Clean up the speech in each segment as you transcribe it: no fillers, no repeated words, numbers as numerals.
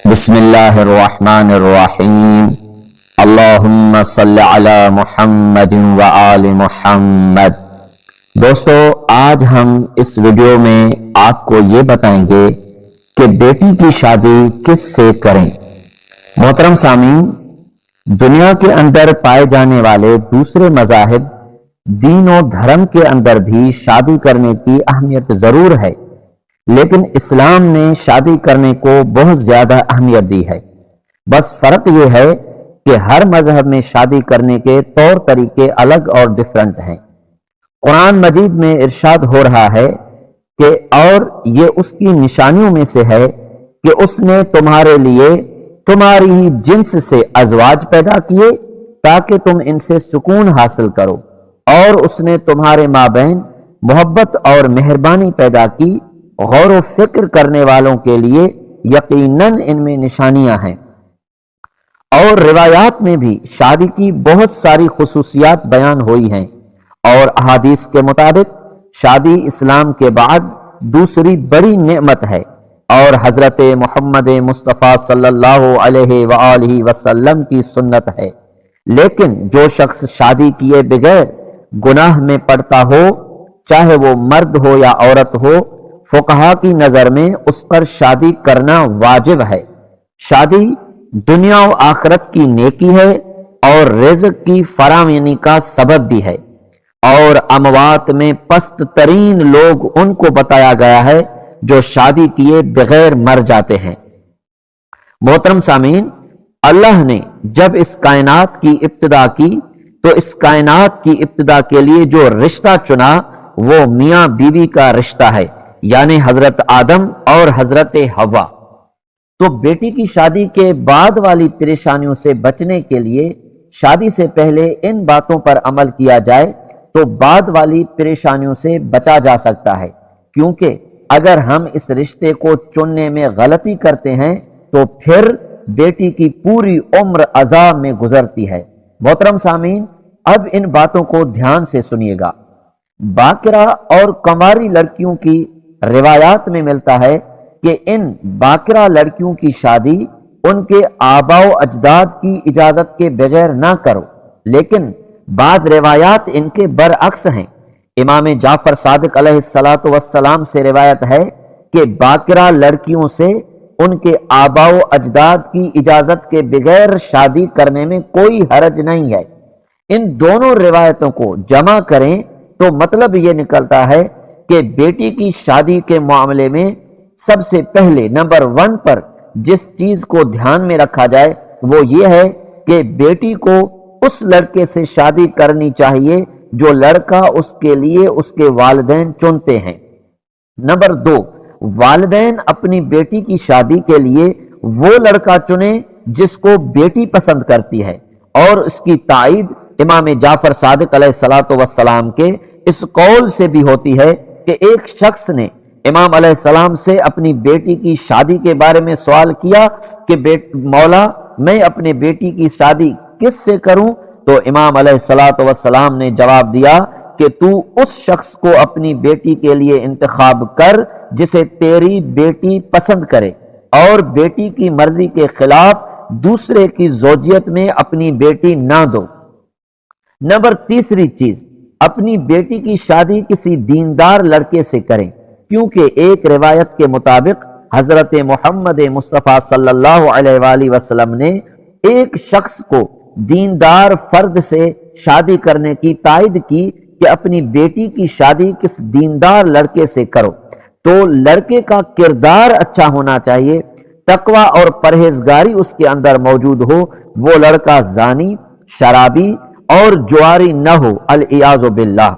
بسم اللہ الرحمن الرحیم اللہم صلی علی محمد وآل محمد۔ دوستو، آج ہم اس ویڈیو میں آپ کو یہ بتائیں گے کہ بیٹی کی شادی کس سے کریں۔ محترم سامعین، دنیا کے اندر پائے جانے والے دوسرے مذاہب، دین و دھرم کے اندر بھی شادی کرنے کی اہمیت ضرور ہے، لیکن اسلام نے شادی کرنے کو بہت زیادہ اہمیت دی ہے۔ بس فرق یہ ہے کہ ہر مذہب میں شادی کرنے کے طور طریقے الگ اور ڈیفرنٹ ہیں۔ قرآن مجید میں ارشاد ہو رہا ہے کہ اور یہ اس کی نشانیوں میں سے ہے کہ اس نے تمہارے لیے تمہاری ہی جنس سے ازواج پیدا کیے تاکہ تم ان سے سکون حاصل کرو، اور اس نے تمہارے مابین محبت اور مہربانی پیدا کی۔ غور و فکر کرنے والوں کے لیے یقیناً ان میں نشانیاں ہیں۔ اور روایات میں بھی شادی کی بہت ساری خصوصیات بیان ہوئی ہیں، اور احادیث کے مطابق شادی اسلام کے بعد دوسری بڑی نعمت ہے، اور حضرت محمد مصطفیٰ صلی اللہ علیہ وآلہ وسلم کی سنت ہے۔ لیکن جو شخص شادی کیے بغیر گناہ میں پڑتا ہو، چاہے وہ مرد ہو یا عورت ہو، فقہا کی نظر میں اس پر شادی کرنا واجب ہے۔ شادی دنیا و آخرت کی نیکی ہے اور رزق کی فراوانی کا سبب بھی ہے، اور اموات میں پست ترین لوگ ان کو بتایا گیا ہے جو شادی کیے بغیر مر جاتے ہیں۔ محترم سامعین، اللہ نے جب اس کائنات کی ابتدا کی تو اس کائنات کی ابتدا کے لیے جو رشتہ چنا وہ میاں بیوی کا رشتہ ہے، یعنی حضرت آدم اور حضرت حوا۔ تو بیٹی کی شادی کے بعد والی پریشانیوں سے بچنے کے لیے شادی سے پہلے ان باتوں پر عمل کیا جائے تو بعد والی پریشانیوں سے بچا جا سکتا ہے، کیونکہ اگر ہم اس رشتے کو چننے میں غلطی کرتے ہیں تو پھر بیٹی کی پوری عمر عذاب میں گزرتی ہے۔ محترم سامعین، اب ان باتوں کو دھیان سے سنیے گا۔ باکرہ اور کنواری لڑکیوں کی روایات میں ملتا ہے کہ ان باکرہ لڑکیوں کی شادی ان کے آباء و اجداد کی اجازت کے بغیر نہ کرو، لیکن بعض روایات ان کے برعکس ہیں۔ امام جعفر صادق علیہ السلام سے روایت ہے کہ باکرہ لڑکیوں سے ان کے آباء و اجداد کی اجازت کے بغیر شادی کرنے میں کوئی حرج نہیں ہے۔ ان دونوں روایتوں کو جمع کریں تو مطلب یہ نکلتا ہے کہ بیٹی کی شادی کے معاملے میں سب سے پہلے نمبر 1 پر جس چیز کو دھیان میں رکھا جائے وہ یہ ہے کہ بیٹی کو اس لڑکے سے شادی کرنی چاہیے جو لڑکا اس کے لیے اس کے والدین چنتے ہیں۔ نمبر 2، والدین اپنی بیٹی کی شادی کے لیے وہ لڑکا چنیں جس کو بیٹی پسند کرتی ہے، اور اس کی تائید امام جعفر صادق علیہ السلام کے اس قول سے بھی ہوتی ہے کہ ایک شخص نے امام علیہ السلام سے اپنی بیٹی کی شادی کے بارے میں سوال کیا کہ مولا، میں اپنے بیٹی کی شادی کس سے کروں؟ تو امام علیہ السلام نے جواب دیا کہ تو اس شخص کو اپنی بیٹی کے لیے انتخاب کر جسے تیری بیٹی پسند کرے، اور بیٹی کی مرضی کے خلاف دوسرے کی زوجیت میں اپنی بیٹی نہ دو۔ نمبر 3 چیز، اپنی بیٹی کی شادی کسی دیندار لڑکے سے کریں، کیونکہ ایک روایت کے مطابق حضرت محمد مصطفیٰ صلی اللہ علیہ وآلہ وسلم نے ایک شخص کو دیندار فرد سے شادی کرنے کی تائید کی کہ اپنی بیٹی کی شادی کس دیندار لڑکے سے کرو۔ تو لڑکے کا کردار اچھا ہونا چاہیے، تقوی اور پرہیزگاری اس کے اندر موجود ہو، وہ لڑکا زانی، شرابی اور جواری نہ ہو، العیاذ باللہ۔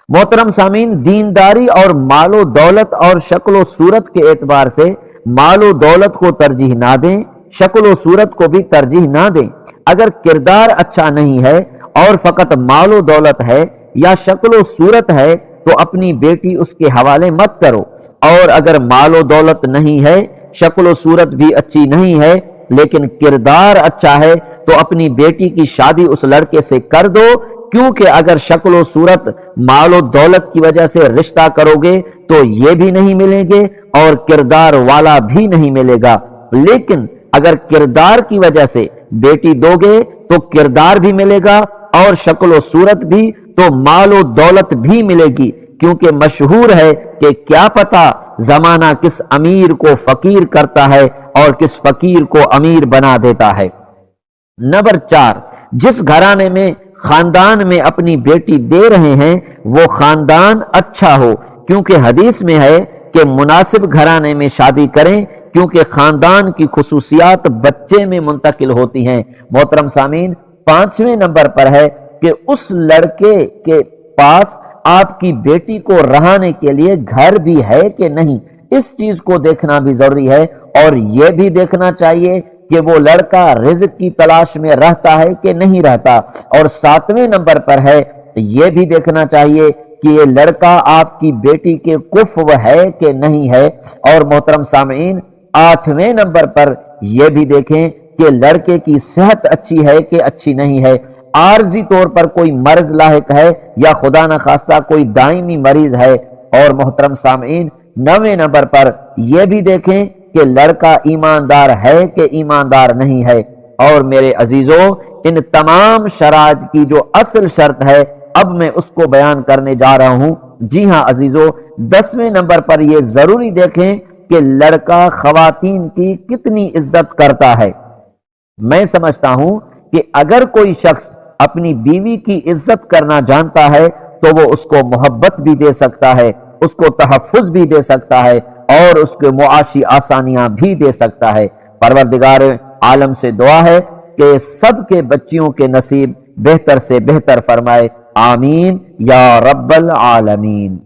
محترم سامعین، دینداری اور مال و دولت اور شکل و صورت کے اعتبار سے مال و دولت کو ترجیح نہ دیں، شکل و صورت کو بھی ترجیح نہ دیں۔ اگر کردار اچھا نہیں ہے اور فقط مال و دولت ہے یا شکل و صورت ہے تو اپنی بیٹی اس کے حوالے مت کرو، اور اگر مال و دولت نہیں ہے، شکل و صورت بھی اچھی نہیں ہے لیکن کردار اچھا ہے تو اپنی بیٹی کی شادی اس لڑکے سے کر دو، کیونکہ اگر شکل و صورت مال و دولت کی وجہ سے رشتہ کرو گے تو یہ بھی نہیں ملیں گے اور کردار والا بھی نہیں ملے گا۔ لیکن اگر کردار کی وجہ سے بیٹی دو گے تو کردار بھی ملے گا اور شکل و صورت بھی، تو مال و دولت بھی ملے گی، کیونکہ مشہور ہے کہ کیا پتا زمانہ کس امیر کو فقیر کرتا ہے اور کس فقیر کو امیر بنا دیتا ہے۔ نمبر 4، جس گھرانے میں خاندان میں اپنی بیٹی دے رہے ہیں وہ خاندان اچھا ہو، کیونکہ حدیث میں ہے کہ مناسب گھرانے میں شادی کریں، کیونکہ خاندان کی خصوصیات بچے میں منتقل ہوتی ہیں۔ محترم سامعین، 5ویں نمبر پر ہے کہ اس لڑکے کے پاس آپ کی بیٹی کو رہانے کے لیے گھر بھی ہے کہ نہیں، اس چیز کو دیکھنا بھی ضروری ہے، اور یہ بھی دیکھنا چاہیے کہ وہ لڑکا رزق کی تلاش میں رہتا ہے کہ نہیں رہتا۔ اور 7ویں نمبر پر ہے یہ بھی دیکھنا چاہیے کہ یہ لڑکا آپ کی بیٹی کے کفو ہے کہ نہیں ہے۔ اور محترم سامعین، 8ویں نمبر پر یہ بھی دیکھیں کہ لڑکے کی صحت اچھی ہے کہ اچھی نہیں ہے، عارضی طور پر کوئی مرض لاحق ہے یا خدا نخواستہ کوئی دائمی مریض ہے۔ اور محترم سامعین، 9ویں نمبر پر یہ بھی دیکھیں کہ لڑکا ایماندار ہے کہ ایماندار نہیں ہے۔ اور میرے عزیزوں، ان تمام شرائط کی جو اصل شرط ہے اب میں اس کو بیان کرنے جا رہا ہوں۔ جی ہاں عزیزوں، 10ویں نمبر پر یہ ضروری دیکھیں کہ لڑکا خواتین کی کتنی عزت کرتا ہے۔ میں سمجھتا ہوں کہ اگر کوئی شخص اپنی بیوی کی عزت کرنا جانتا ہے تو وہ اس کو محبت بھی دے سکتا ہے، اس کو تحفظ بھی دے سکتا ہے، اور اس کے معاشی آسانیاں بھی دے سکتا ہے۔ پروردگار عالم سے دعا ہے کہ سب کے بچیوں کے نصیب بہتر سے بہتر فرمائے، آمین یا رب العالمین۔